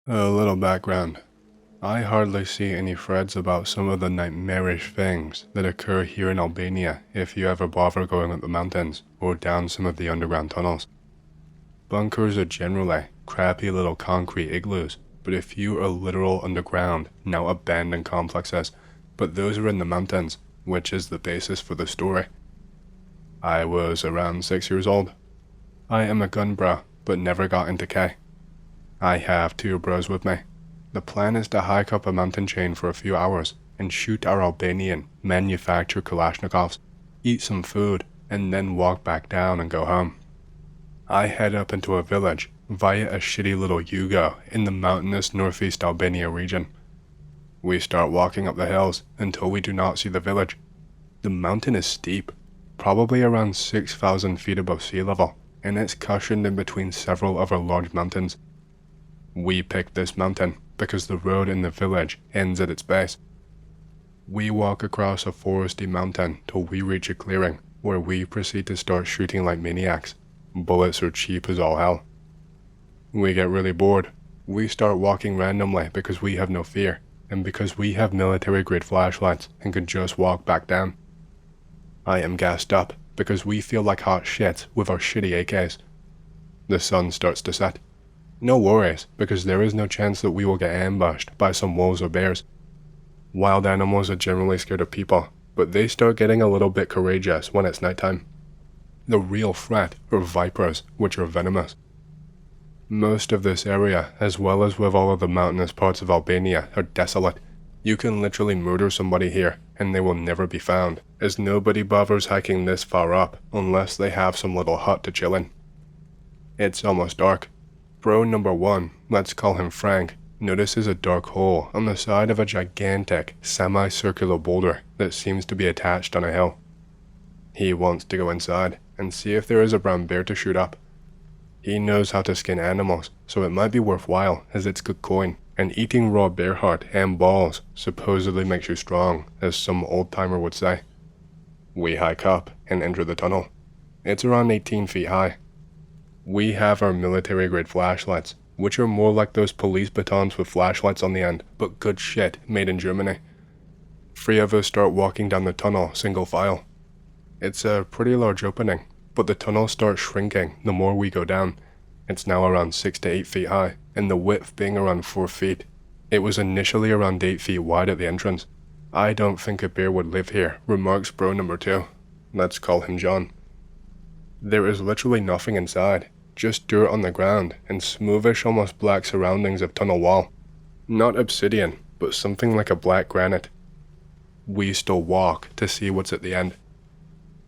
A little background. I hardly see any threads about some of the nightmarish things that occur here in Albania if you ever bother going up the mountains or down some of the underground tunnels. Bunkers are generally crappy little concrete igloos, but a few are literal underground, now abandoned complexes, but those are in the mountains, which is the basis for the story. I was around 6 years old. I am a gun bro, but never got into K. I have 2 bros with me. The plan is to hike up a mountain chain for a few hours and shoot our Albanian manufactured Kalashnikovs, eat some food, and then walk back down and go home. I head up into a village via a shitty little Yugo in the mountainous northeast Albania region. We start walking up the hills until we do not see the village. The mountain is steep, probably around 6,000 feet above sea level, and it's cushioned in between several other large mountains. We picked this mountain because the road in the village ends at its base. We walk across a foresty mountain till we reach a clearing where we proceed to start shooting like maniacs. Bullets are cheap as all hell. We get really bored. We start walking randomly because we have no fear, and because we have military-grade flashlights and can just walk back down. I am gassed up because we feel like hot shit with our shitty AKs. The sun starts to set. No worries, because there is no chance that we will get ambushed by some wolves or bears. Wild animals are generally scared of people, but they start getting a little bit courageous when it's nighttime. The real threat are vipers, which are venomous. Most of this area, as well as with all of the mountainous parts of Albania, are desolate. You can literally murder somebody here, and they will never be found, as nobody bothers hiking this far up unless they have some little hut to chill in. It's almost dark. Bro number 1, let's call him Frank, notices a dark hole on the side of a gigantic, semi-circular boulder that seems to be attached on a hill. He wants to go inside and see if there is a brown bear to shoot up. He knows how to skin animals, so it might be worthwhile as it's good coin, and eating raw bear heart and balls supposedly makes you strong, as some old-timer would say. We hike up and enter the tunnel. It's around 18 feet high. We have our military-grade flashlights, which are more like those police batons with flashlights on the end, but good shit made in Germany. 3 of us start walking down the tunnel single file. It's a pretty large opening, but the tunnel starts shrinking the more we go down. It's now around 6 to 8 feet high, and the width being around 4 feet. It was initially around 8 feet wide at the entrance. I don't think a bear would live here, remarks bro number 2. Let's call him John. There is literally nothing inside, just dirt on the ground and smoothish, almost black surroundings of tunnel wall. Not obsidian, but something like a black granite. We still walk to see what's at the end.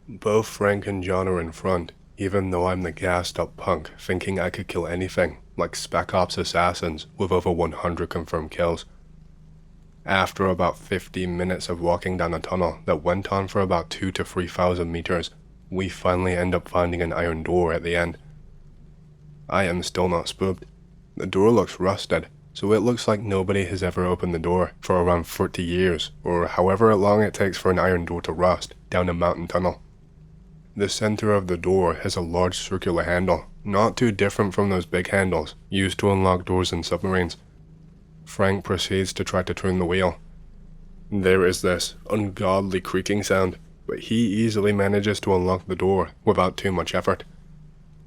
Both Frank and John are in front, even though I'm the gassed up punk thinking I could kill anything, like Spec Ops assassins with over 100 confirmed kills. After about 15 minutes of walking down a tunnel that went on for about 2,000 to 3,000 meters, we finally end up finding an iron door at the end. I am still not spooked. The door looks rusted, so it looks like nobody has ever opened the door for around 30 years, or however long it takes for an iron door to rust down a mountain tunnel. The center of the door has a large circular handle, not too different from those big handles used to unlock doors in submarines. Frank proceeds to try to turn the wheel. There is this ungodly creaking sound, but he easily manages to unlock the door without too much effort.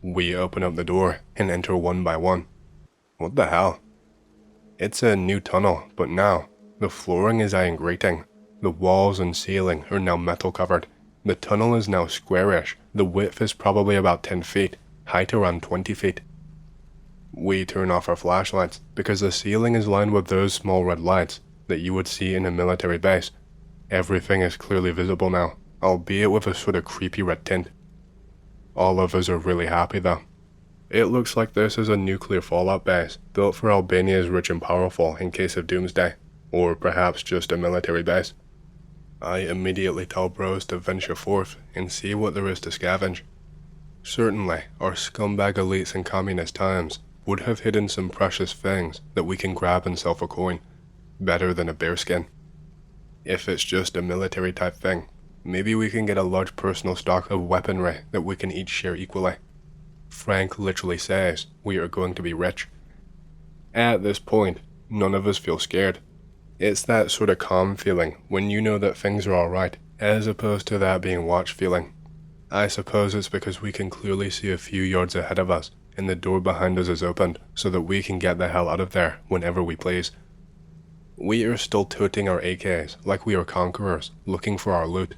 We open up the door and enter one by one. What the hell? It's a new tunnel, but now, the flooring is iron grating. The walls and ceiling are now metal covered. The tunnel is now squarish. The width is probably about 10 feet, height around 20 feet. We turn off our flashlights because the ceiling is lined with those small red lights that you would see in a military base. Everything is clearly visible now, albeit with a sort of creepy red tint. All of us are really happy though. It looks like this is a nuclear fallout base built for Albania's rich and powerful in case of doomsday, or perhaps just a military base. I immediately tell bros to venture forth and see what there is to scavenge. Certainly, our scumbag elites in communist times would have hidden some precious things that we can grab and sell for coin, better than a bearskin. If it's just a military type thing, maybe we can get a large personal stock of weaponry that we can each share equally. Frank literally says we are going to be rich. At this point, none of us feel scared. It's that sort of calm feeling when you know that things are alright, as opposed to that being watched feeling. I suppose it's because we can clearly see a few yards ahead of us, and the door behind us is opened so that we can get the hell out of there whenever we please. We are still toting our AKs like we are conquerors, looking for our loot.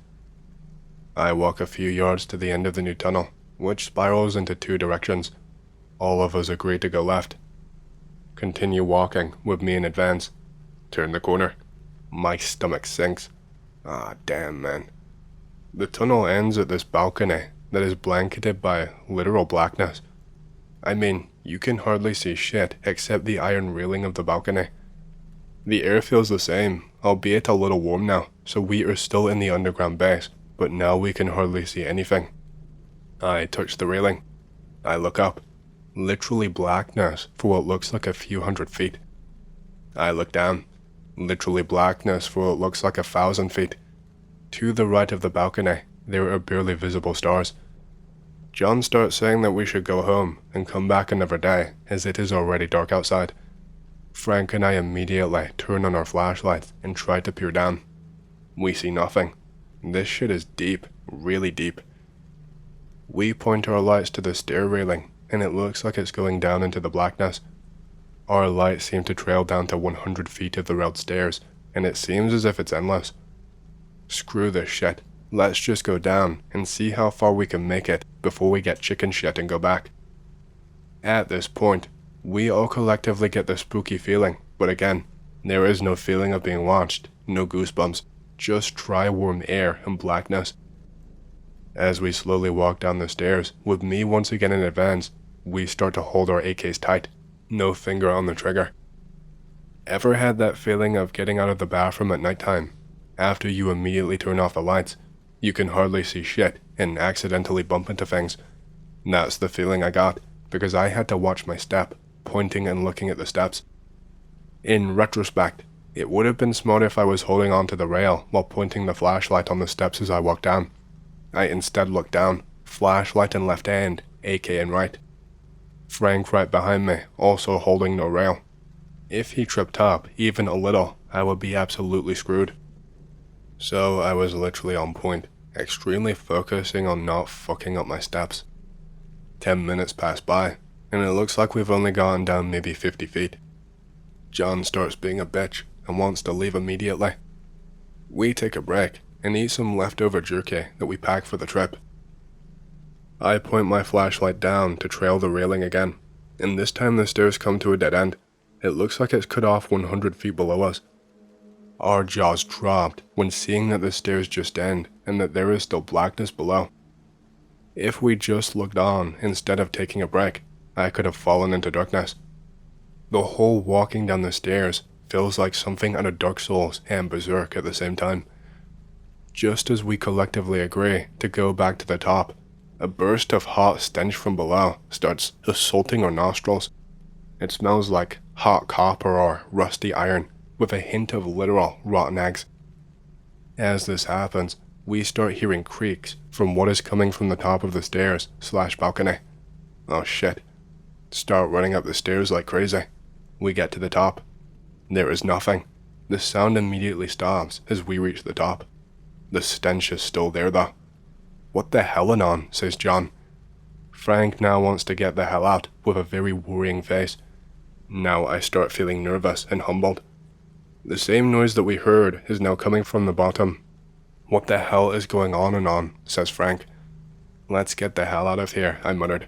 I walk a few yards to the end of the new tunnel, which spirals into two directions. All of us agree to go left. Continue walking, with me in advance. Turn the corner. My stomach sinks. Ah, damn, man. The tunnel ends at this balcony that is blanketed by literal blackness. I mean, you can hardly see shit except the iron railing of the balcony. The air feels the same, albeit a little warm now, so we are still in the underground base, but now we can hardly see anything. I touch the railing. I look up. Literally blackness for what looks like a few 100 feet. I look down. Literally blackness for what looks like 1,000 feet. To the right of the balcony, there are barely visible stars. John starts saying that we should go home and come back another day, as it is already dark outside. Frank and I immediately turn on our flashlights and try to peer down. We see nothing. This shit is deep, really deep. We point our lights to the stair railing, and it looks like it's going down into the blackness. Our lights seem to trail down to 100 feet of the railed stairs, and it seems as if it's endless. Screw this shit. Let's just go down and see how far we can make it before we get chicken shit and go back. At this point, we all collectively get the spooky feeling, but again, there is no feeling of being watched, no goosebumps, just dry warm air and blackness. As we slowly walk down the stairs, with me once again in advance, we start to hold our AKs tight, no finger on the trigger. Ever had that feeling of getting out of the bathroom at nighttime? After you immediately turn off the lights, you can hardly see shit and accidentally bump into things. That's the feeling I got, because I had to watch my step, pointing and looking at the steps. In retrospect, it would have been smart if I was holding onto the rail while pointing the flashlight on the steps as I walked down. I instead looked down, flashlight in left hand, AK in right. Frank right behind me, also holding no rail. If he tripped up even a little, I would be absolutely screwed. So I was literally on point, extremely focusing on not fucking up my steps. 10 minutes pass by, and it looks like we've only gone down maybe 50 feet. John starts being a bitch and wants to leave immediately. We take a break and eat some leftover jerky that we pack for the trip. I point my flashlight down to trail the railing again, and this time the stairs come to a dead end. It looks like it's cut off 100 feet below us. Our jaws dropped when seeing that the stairs just end and that there is still blackness below. If we just looked on instead of taking a break, I could have fallen into darkness. The whole walking down the stairs feels like something out of Dark Souls and Berserk at the same time. Just as we collectively agree to go back to the top, a burst of hot stench from below starts assaulting our nostrils. It smells like hot copper or rusty iron, with a hint of literal rotten eggs. As this happens, we start hearing creaks from what is coming from the top of the stairs/balcony. Oh shit. Start running up the stairs like crazy. We get to the top. There is nothing. The sound immediately stops as we reach the top. The stench is still there though. What the hell, Anon, says John. Frank now wants to get the hell out with a very worrying face. Now I start feeling nervous and humbled. The same noise that we heard is now coming from the bottom. What the hell is going on, Anon, says Frank. Let's get the hell out of here, I muttered.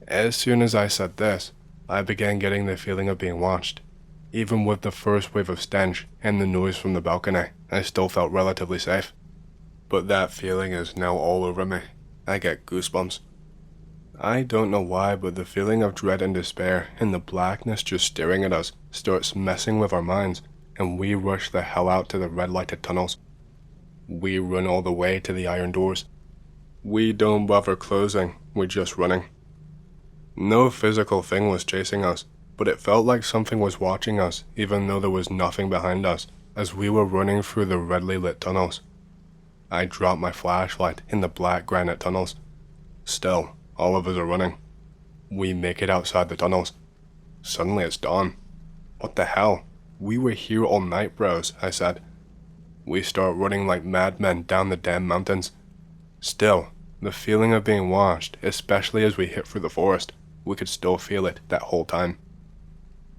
As soon as I said this, I began getting the feeling of being watched. Even with the first wave of stench and the noise from the balcony, I still felt relatively safe. But that feeling is now all over me. I get goosebumps. I don't know why, but the feeling of dread and despair and the blackness just staring at us starts messing with our minds, and we rush the hell out to the red-lighted tunnels. We run all the way to the iron doors. We don't bother closing, we're just running. No physical thing was chasing us, but it felt like something was watching us even though there was nothing behind us as we were running through the redly lit tunnels. I drop my flashlight in the black granite tunnels. Still, all of us are running. We make it outside the tunnels. Suddenly it's dawn. What the hell? We were here all night, bros, I said. We start running like madmen down the damn mountains. Still, the feeling of being watched, especially as we hit through the forest, we could still feel it that whole time.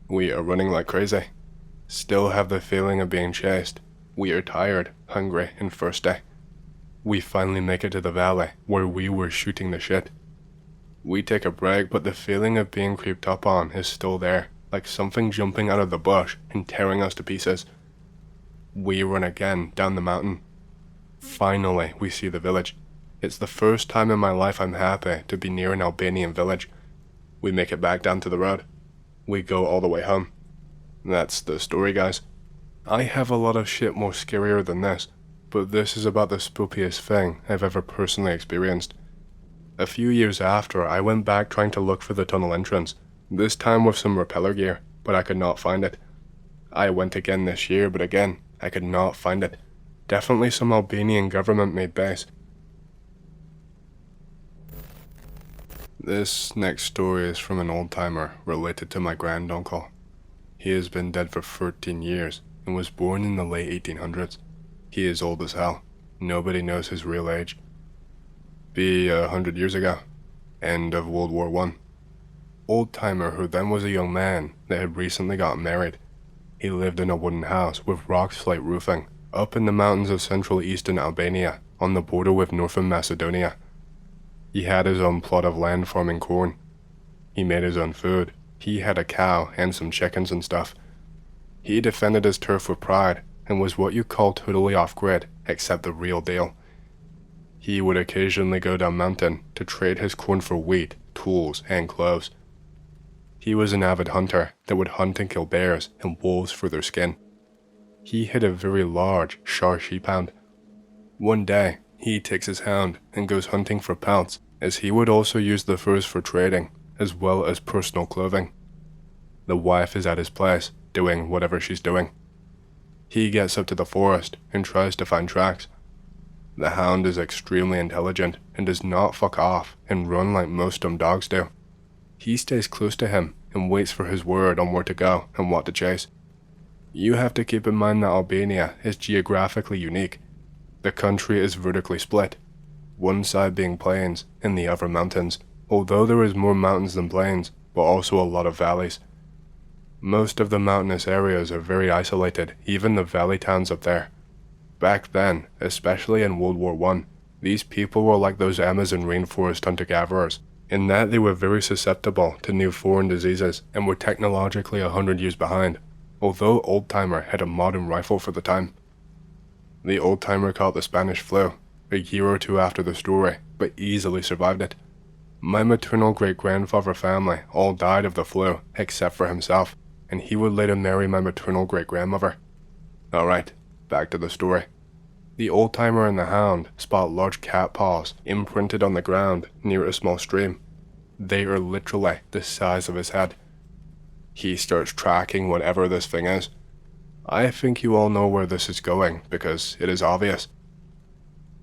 We are running like crazy. Still have the feeling of being chased. We are tired, hungry, and thirsty. We finally make it to the valley where we were shooting the shit. We take a break, but the feeling of being creeped up on is still there, like something jumping out of the bush and tearing us to pieces. We run again down the mountain. Finally, we see the village. It's the first time in my life I'm happy to be near an Albanian village. We make it back down to the road. We go all the way home. That's the story, guys. I have a lot of shit more scarier than this, but this is about the spookiest thing I've ever personally experienced. A few years after, I went back trying to look for the tunnel entrance, this time with some repeller gear, but I could not find it. I went again this year, but again, I could not find it. Definitely some Albanian government-made base. This next story is from an old-timer related to my granduncle. He has been dead for 13 years and was born in the late 1800s. He is old as hell. Nobody knows his real age. Be 100 years ago. End of World War I. Old-timer who then was a young man that had recently gotten married. He lived in a wooden house with rock-slate roofing up in the mountains of central eastern Albania on the border with northern Macedonia. He had his own plot of land farming corn. He made his own food. He had a cow and some chickens and stuff. He defended his turf with pride and was what you call totally off-grid, except the real deal. He would occasionally go down mountain to trade his corn for wheat, tools, and clothes. He was an avid hunter that would hunt and kill bears and wolves for their skin. He had a very large Shar sheephound. One day, he takes his hound and goes hunting for pelts, as he would also use the furs for trading, as well as personal clothing. The wife is at his place, doing whatever she's doing. He gets up to the forest and tries to find tracks. The hound is extremely intelligent and does not fuck off and run like most dumb dogs do. He stays close to him and waits for his word on where to go and what to chase. You have to keep in mind that Albania is geographically unique. The country is vertically split, one side being plains and the other mountains, although there is more mountains than plains, but also a lot of valleys. Most of the mountainous areas are very isolated, even the valley towns up there. Back then, especially in World War I, these people were like those Amazon rainforest hunter-gatherers, in that they were very susceptible to new foreign diseases and were technologically 100 years behind, although Old-Timer had a modern rifle for the time. The Old-Timer caught the Spanish flu, a year or two after the story, but easily survived it. My maternal great-grandfather family all died of the flu, except for himself, and he would later marry my maternal great-grandmother. Alright, back to the story. The Old-Timer and the hound spot large cat paws imprinted on the ground near a small stream. They are literally the size of his head. He starts tracking whatever this thing is. I think you all know where this is going because it is obvious.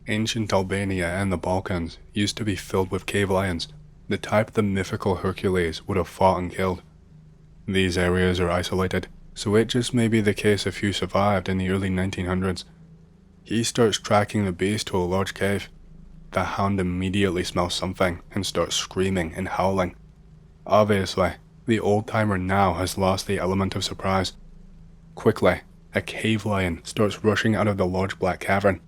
Ancient Albania and the Balkans used to be filled with cave lions, the type the mythical Hercules would have fought and killed. These areas are isolated, so it just may be the case a few survived in the early 1900s. He starts tracking the beast to a large cave. The hound immediately smells something and starts screaming and howling. Obviously, the Old-Timer now has lost the element of surprise. Quickly, a cave lion starts rushing out of the large black cavern.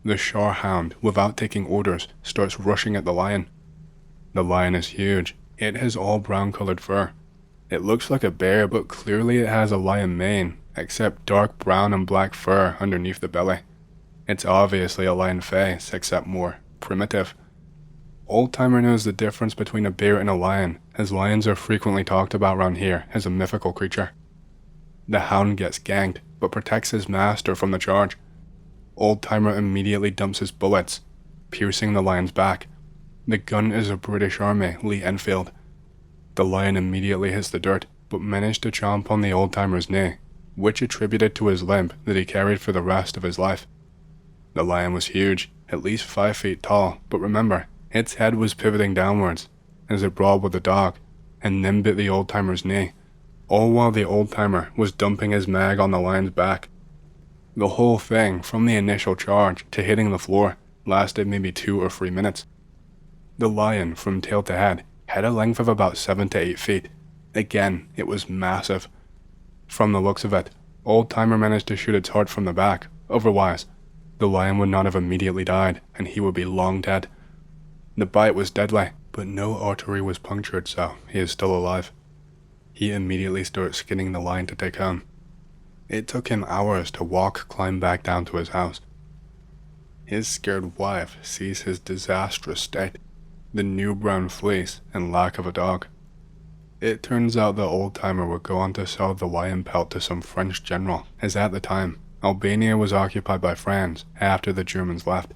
The Shar hound, without taking orders, starts rushing at the lion. The lion is huge. It has all brown-colored fur. It looks like a bear, but clearly it has a lion mane, except dark brown and black fur underneath the belly. It's obviously a lion face, except more primitive. Old-Timer knows the difference between a bear and a lion, as lions are frequently talked about around here as a mythical creature. The hound gets ganked, but protects his master from the charge. Old-Timer immediately dumps his bullets, piercing the lion's back. The gun is a British Army Lee Enfield. The lion immediately hits the dirt, but managed to chomp on the Old-Timer's knee, which attributed to his limp that he carried for the rest of his life. The lion was huge, at least 5 feet tall, but remember, its head was pivoting downwards, as it brawled with the dog, and then bit the Old-Timer's knee, all while the old-timer was dumping his mag on the lion's back. The whole thing, from the initial charge to hitting the floor, lasted maybe 2 or 3 minutes. The lion, from tail to head, had a length of about 7 to 8 feet. Again, it was massive. From the looks of it, old-timer managed to shoot its heart from the back, otherwise, the lion would not have immediately died, and he would be long dead. The bite was deadly, but no artery was punctured, so he is still alive. He immediately starts skinning the lion to take home. It took him hours to climb back down to his house. His scared wife sees his disastrous state, the new brown fleece, and lack of a dog. It turns out the old-timer would go on to sell the lion pelt to some French general, as at the time, Albania was occupied by France after the Germans left.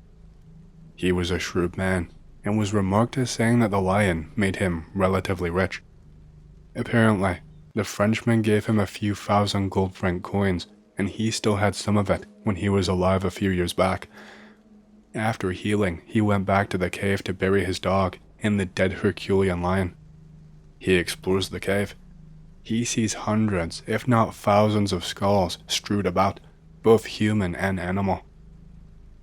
He was a shrewd man, and was remarked as saying that the lion made him relatively rich. Apparently, the Frenchman gave him a few thousand gold franc coins, and he still had some of it when he was alive a few years back. After healing, he went back to the cave to bury his dog and the dead Herculean lion. He explores the cave. He sees hundreds, if not thousands of skulls strewed about, both human and animal.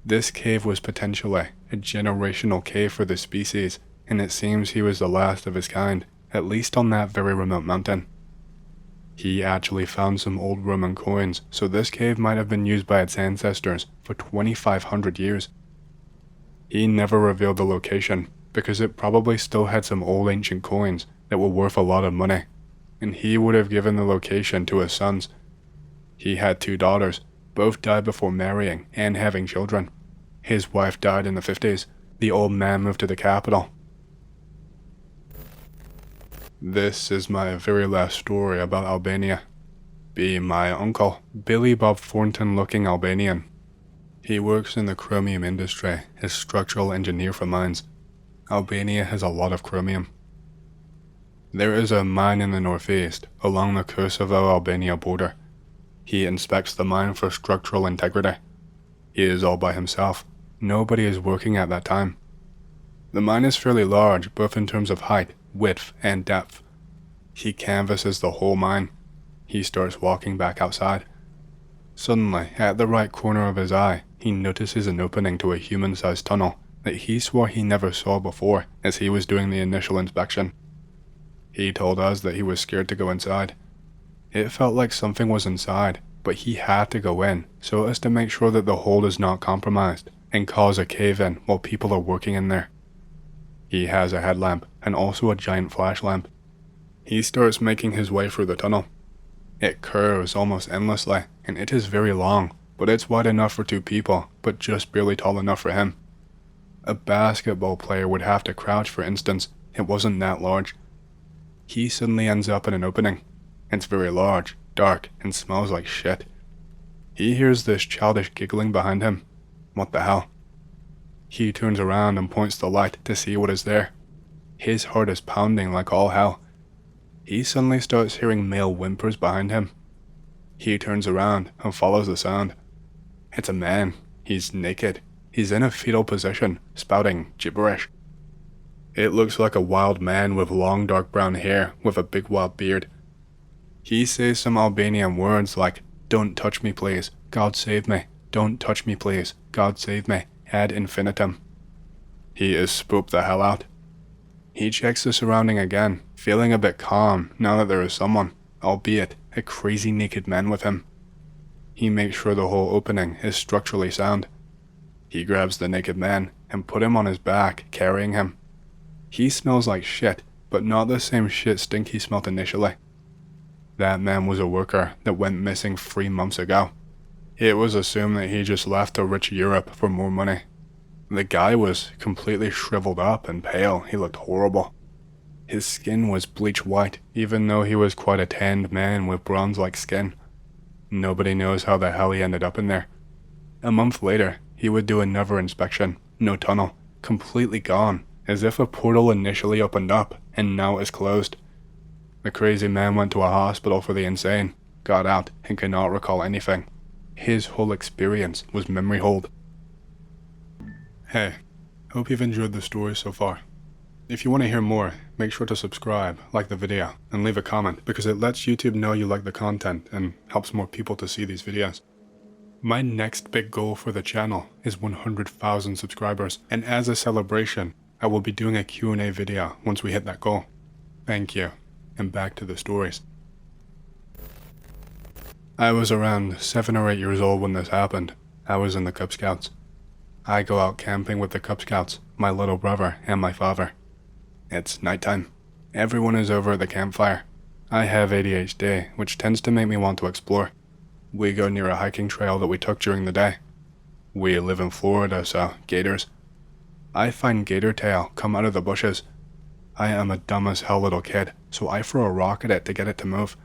This cave was potentially a generational cave for the species, and it seems he was the last of his kind, at least on that very remote mountain. He actually found some old Roman coins, so this cave might have been used by its ancestors for 2,500 years. He never revealed the location, because it probably still had some old ancient coins that were worth a lot of money, and he would have given the location to his sons. He had 2 daughters, both died before marrying and having children. His wife died in the 50s. The old man moved to the capital. This is my very last story about Albania. Be my uncle, Billy Bob Thornton-looking Albanian. He works in the chromium industry as structural engineer for mines. Albania has a lot of chromium. There is a mine in the northeast, along the Kosovo-Albania border. He inspects the mine for structural integrity. He is all by himself. Nobody is working at that time. The mine is fairly large, both in terms of height, width, and depth. He canvasses the whole mine. He starts walking back outside. Suddenly, at the right corner of his eye, he notices an opening to a human-sized tunnel that he swore he never saw before as he was doing the initial inspection. He told us that he was scared to go inside. It felt like something was inside, but he had to go in so as to make sure that the hold is not compromised and cause a cave-in while people are working in there. He has a headlamp and also a giant flash lamp. He starts making his way through the tunnel. It curves almost endlessly, and it is very long, but it's wide enough for 2 people, but just barely tall enough for him. A basketball player would have to crouch, for instance. It wasn't that large. He suddenly ends up in an opening. It's very large, dark, and smells like shit. He hears this childish giggling behind him. What the hell? He turns around and points the light to see what is there. His heart is pounding like all hell. He suddenly starts hearing male whimpers behind him. He turns around and follows the sound. It's a man. He's naked. He's in a fetal position, spouting gibberish. It looks like a wild man with long dark brown hair with a big wild beard. He says some Albanian words like, "Don't touch me please, God save me, don't touch me please, God save me, ad infinitum." He is spooked the hell out. He checks the surrounding again, feeling a bit calm now that there is someone, albeit a crazy naked man with him. He makes sure the whole opening is structurally sound. He grabs the naked man and put him on his back, carrying him. He smells like shit, but not the same shit stink he smelt initially. That man was a worker that went missing 3 months ago. It was assumed that he just left to rich Europe for more money. The guy was completely shriveled up and pale. He looked horrible. His skin was bleach white, even though he was quite a tanned man with bronze-like skin. Nobody knows how the hell he ended up in there. A month later, he would do another inspection. No tunnel. Completely gone, as if a portal initially opened up and now is closed. The crazy man went to a hospital for the insane, got out, and could not recall anything. His whole experience was memory hold. Hey, hope you've enjoyed the story so far. If you want to hear more, make sure to subscribe, like the video, and leave a comment because it lets YouTube know you like the content and helps more people to see these videos. My next big goal for the channel is 100,000 subscribers, and as a celebration, I will be doing a Q&A video once we hit that goal. Thank you, and back to the stories. I was around 7 or 8 years old when this happened. I was in the Cub Scouts. I go out camping with the Cub Scouts, my little brother, and my father. It's nighttime. Everyone is over at the campfire. I have ADHD, which tends to make me want to explore. We go near a hiking trail that we took during the day. We live in Florida, so gators. I find gator tail come out of the bushes. I am a dumb as hell little kid, so I throw a rock at it to get it to move.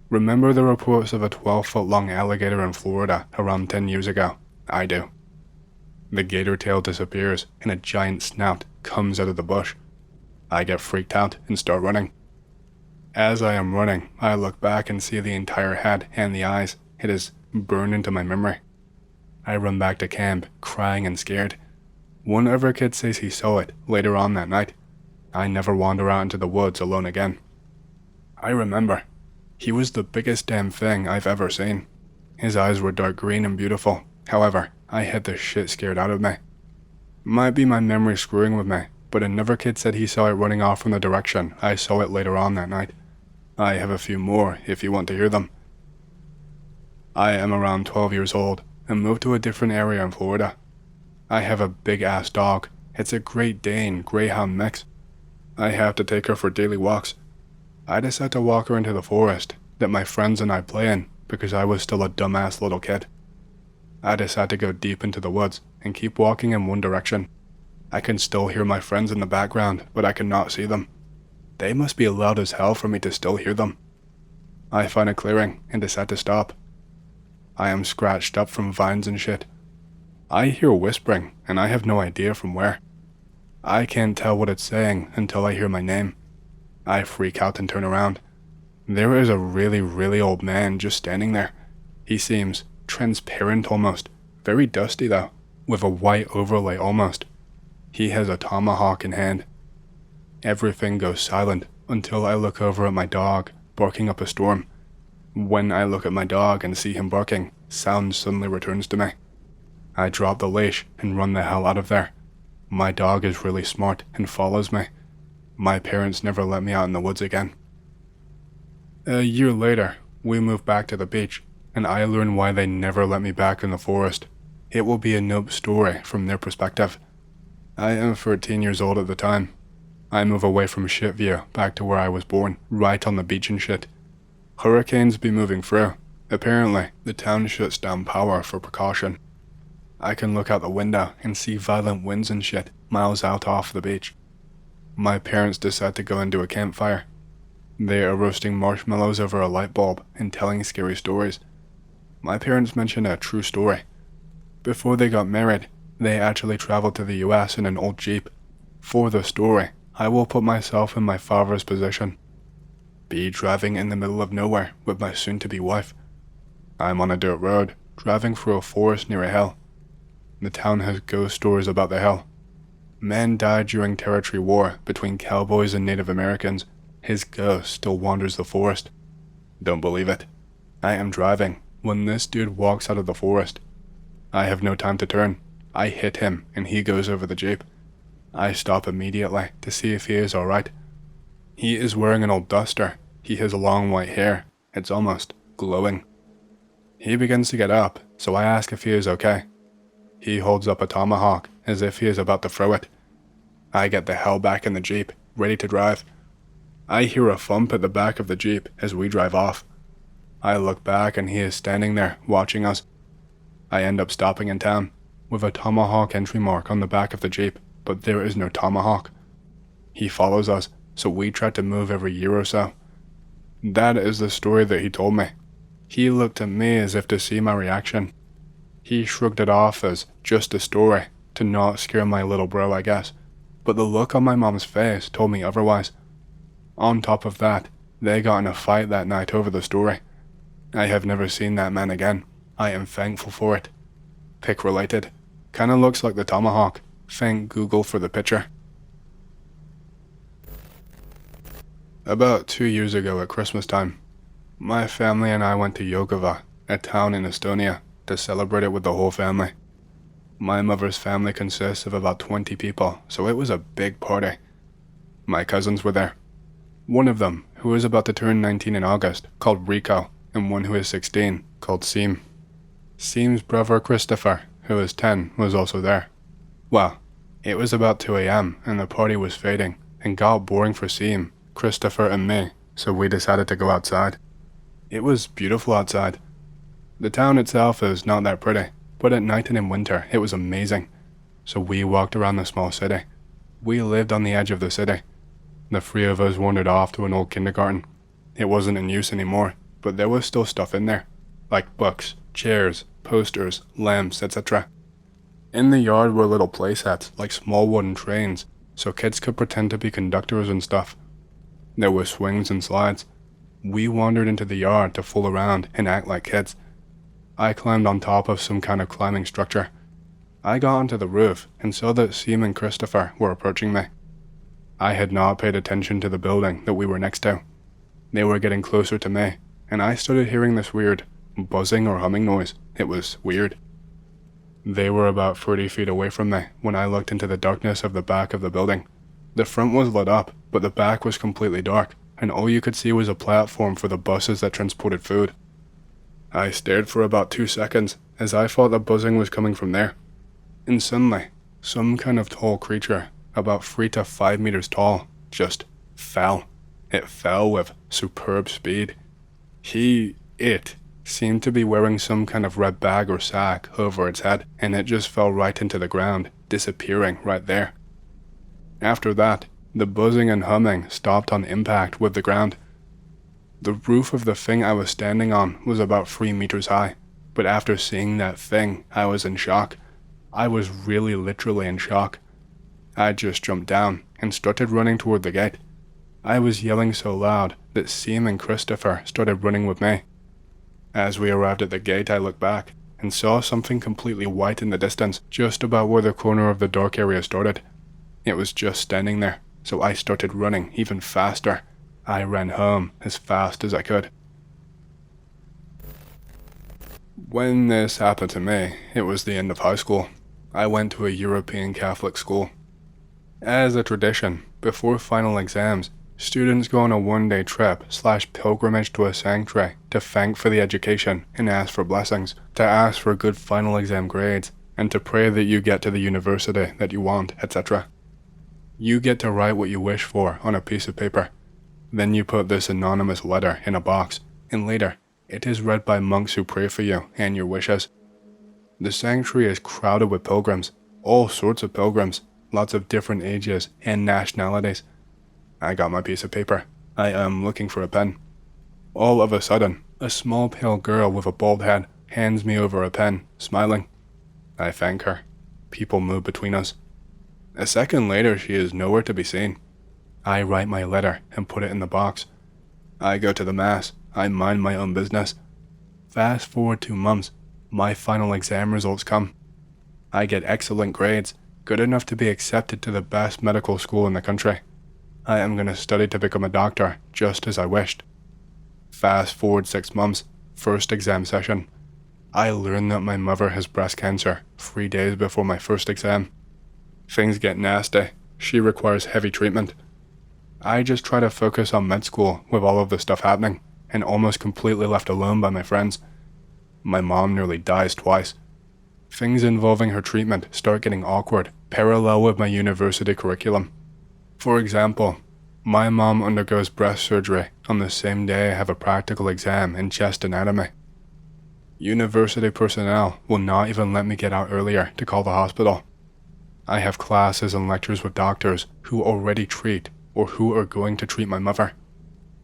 Remember the reports of a 12-foot long alligator in Florida around 10 years ago? I do. The gator tail disappears and a giant snout comes out of the bush. I get freaked out and start running. As I am running, I look back and see the entire head and the eyes. It is burned into my memory. I run back to camp, crying and scared. One other kid says he saw it later on that night. I never wander out into the woods alone again. I remember. He was the biggest damn thing I've ever seen. His eyes were dark green and beautiful. However, I had the shit scared out of me. Might be my memory screwing with me, but another kid said he saw it running off from the direction I saw it later on that night. I have a few more if you want to hear them. I am around 12 years old and moved to a different area in Florida. I have a big ass dog. It's a Great Dane Greyhound mix. I have to take her for daily walks. I decide to walk her into the forest that my friends and I play in because I was still a dumbass little kid. I decide to go deep into the woods and keep walking in one direction. I can still hear my friends in the background, but I cannot see them. They must be loud as hell for me to still hear them. I find a clearing and decide to stop. I am scratched up from vines and shit. I hear whispering, and I have no idea from where. I can't tell what it's saying until I hear my name. I freak out and turn around. There is a really old man just standing there. He seems transparent almost, very dusty though, with a white overlay almost. He has a tomahawk in hand. Everything goes silent until I look over at my dog, barking up a storm. When I look at my dog and see him barking, sound suddenly returns to me. I drop the leash and run the hell out of there. My dog is really smart and follows me. My parents never let me out in the woods again. A year later, we move back to the beach, and I learn why they never let me back in the forest. It will be a nope story from their perspective. I am 13 years old at the time. I move away from Shitview back to where I was born, right on the beach and shit. Hurricanes be moving through. Apparently, the town shuts down power for precaution. I can look out the window and see violent winds and shit miles out off the beach. My parents decide to go and do a campfire. They are roasting marshmallows over a light bulb and telling scary stories. My parents mention a true story. Before they got married, they actually traveled to the US in an old Jeep. For the story, I will put myself in my father's position. Be driving in the middle of nowhere with my soon-to-be wife. I'm on a dirt road, driving through a forest near a hill. The town has ghost stories about the hill. Man died during territory war between cowboys and Native Americans. His ghost still wanders the forest. Don't believe it. I am driving when this dude walks out of the forest. I have no time to turn. I hit him and he goes over the Jeep. I stop immediately to see if he is alright. He is wearing an old duster. He has long white hair. It's almost glowing. He begins to get up, so I ask if he is okay. He holds up a tomahawk as if he is about to throw it. I get the hell back in the Jeep, ready to drive. I hear a thump at the back of the Jeep as we drive off. I look back and he is standing there watching us. I end up stopping in town with a tomahawk entry mark on the back of the Jeep, but there is no tomahawk. He follows us, so we try to move every year or so. That is the story that he told me. He looked at me as if to see my reaction. He shrugged it off as just a story, to not scare my little bro, I guess. But the look on my mom's face told me otherwise. On top of that, they got in a fight that night over the story. I have never seen that man again. I am thankful for it. Pic related. Kinda looks like the tomahawk. Thank Google for the picture. About 2 years ago at Christmas time, my family and I went to Jokava, a town in Estonia, to celebrate it with the whole family. My mother's family consists of about 20 people, so it was a big party. My cousins were there. One of them, who is about to turn 19 in August, called Rico, and one who is 16, called Seem. Seem's brother Christopher, who is 10, was also there. Well, it was about 2 a.m. and the party was fading, and got boring for Seem, Christopher, and me, so we decided to go outside. It was beautiful outside. The town itself is not that pretty, but at night and in winter it was amazing. So we walked around the small city. We lived on the edge of the city. The three of us wandered off to an old kindergarten. It wasn't in use anymore, but there was still stuff in there, like books, chairs, posters, lamps, etc. In the yard were little play sets, like small wooden trains, so kids could pretend to be conductors and stuff. There were swings and slides. We wandered into the yard to fool around and act like kids. I climbed on top of some kind of climbing structure. I got onto the roof and saw that Seem and Christopher were approaching me. I had not paid attention to the building that we were next to. They were getting closer to me, and I started hearing this weird buzzing or humming noise. It was weird. They were about 30 feet away from me when I looked into the darkness of the back of the building. The front was lit up, but the back was completely dark, and all you could see was a platform for the buses that transported food. I stared for about 2 seconds, as I thought the buzzing was coming from there. And suddenly, some kind of tall creature, about 3 to 5 meters tall, just fell. It fell with superb speed. It seemed to be wearing some kind of red bag or sack over its head, and it just fell right into the ground, disappearing right there. After that, the buzzing and humming stopped on impact with the ground. The roof of the thing I was standing on was about 3 meters high, but after seeing that thing, I was in shock. I was really literally in shock. I just jumped down and started running toward the gate. I was yelling so loud that Seem and Christopher started running with me. As we arrived at the gate, I looked back and saw something completely white in the distance, just about where the corner of the dark area started. It was just standing there, so I started running even faster. I ran home as fast as I could. When this happened to me, it was the end of high school. I went to a European Catholic school. As a tradition, before final exams, students go on a one-day trip/pilgrimage to a sanctuary to thank for the education and ask for blessings, to ask for good final exam grades, and to pray that you get to the university that you want, etc. You get to write what you wish for on a piece of paper. Then you put this anonymous letter in a box, and later, it is read by monks who pray for you and your wishes. The sanctuary is crowded with pilgrims, all sorts of pilgrims, lots of different ages and nationalities. I got my piece of paper. I am looking for a pen. All of a sudden, a small pale girl with a bald head hands me over a pen, smiling. I thank her. People move between us. A second later, she is nowhere to be seen. I write my letter and put it in the box. I go to the mass. I mind my own business. Fast forward 2 months, my final exam results come. I get excellent grades, good enough to be accepted to the best medical school in the country. I am going to study to become a doctor, just as I wished. Fast forward 6 months, first exam session. I learn that my mother has breast cancer 3 days before my first exam. Things get nasty. She requires heavy treatment. I just try to focus on med school with all of this stuff happening, and almost completely left alone by my friends. My mom nearly dies twice. Things involving her treatment start getting awkward, parallel with my university curriculum. For example, my mom undergoes breast surgery on the same day I have a practical exam in chest anatomy. University personnel will not even let me get out earlier to call the hospital. I have classes and lectures with doctors who already treat or who are going to treat my mother.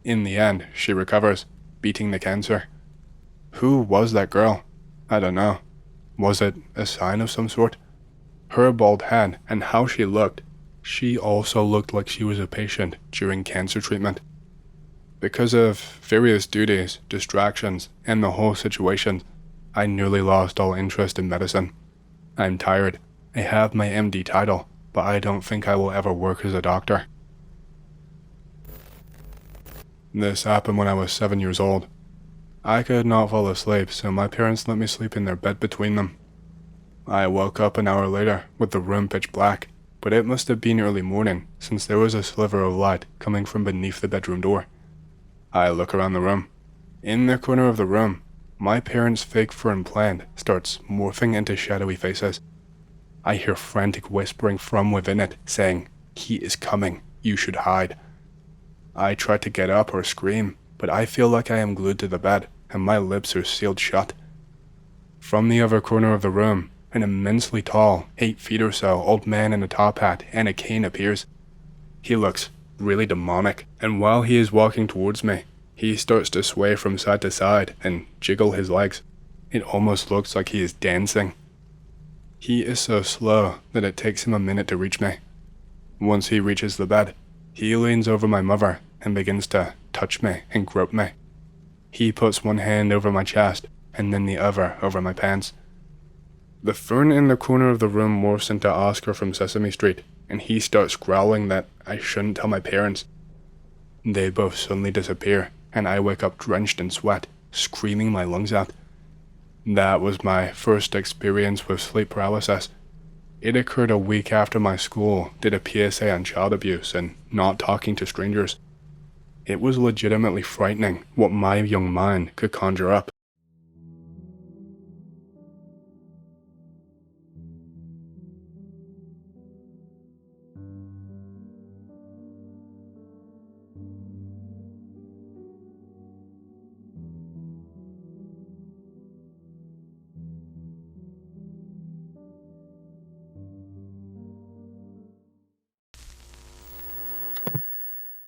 In the end, she recovers, beating the cancer. Who was that girl? I don't know. Was it a sign of some sort? Her bald head and how she looked, she also looked like she was a patient during cancer treatment. Because of various duties, distractions, and the whole situation, I nearly lost all interest in medicine. I'm tired. I have my MD title, but I don't think I will ever work as a doctor. This happened when I was 7 years old. I could not fall asleep, so my parents let me sleep in their bed between them. I woke up an hour later with the room pitch black, but it must have been early morning since there was a sliver of light coming from beneath the bedroom door. I look around the room. In the corner of the room, my parents' fake fern plant starts morphing into shadowy faces. I hear frantic whispering from within it saying, "He is coming, you should hide." I try to get up or scream, but I feel like I am glued to the bed and my lips are sealed shut. From the other corner of the room, an immensely tall, 8 feet or so, old man in a top hat and a cane appears. He looks really demonic, and while he is walking towards me, he starts to sway from side to side and jiggle his legs. It almost looks like he is dancing. He is so slow that it takes him a minute to reach me. Once he reaches the bed, he leans over my mother and begins to touch me and grope me. He puts one hand over my chest and then the other over my pants. The fern in the corner of the room morphs into Oscar from Sesame Street, and he starts growling that I shouldn't tell my parents. They both suddenly disappear, and I wake up drenched in sweat, screaming my lungs out. That was my first experience with sleep paralysis. It occurred a week after my school did a PSA on child abuse and not talking to strangers. It was legitimately frightening what my young mind could conjure up.